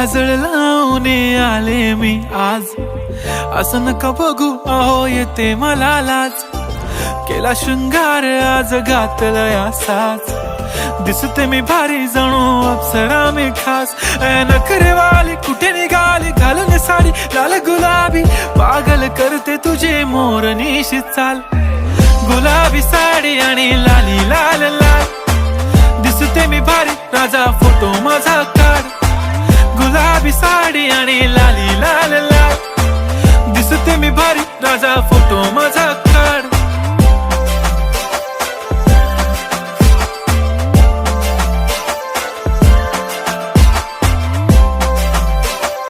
काजळ लावून आले मी आज, असं नका बघू अहो येते मला लाज. केला शृंगार आज घातला साज, दिसते मी भारी जणू अप्सरा मी खास. नखरेवाली कुठे निघाली घालून साडी लाल गुलाबी, पागल करते तुझे मोरनीशी चाल. गुलाबी साडी आणि लाली लाल लाल, दिसते मी भारी राजा फोटो माझा काढ. गुलाबी साडी आणि लाली लाल लाल, दिसते मी भारी राजा फोटो माझा.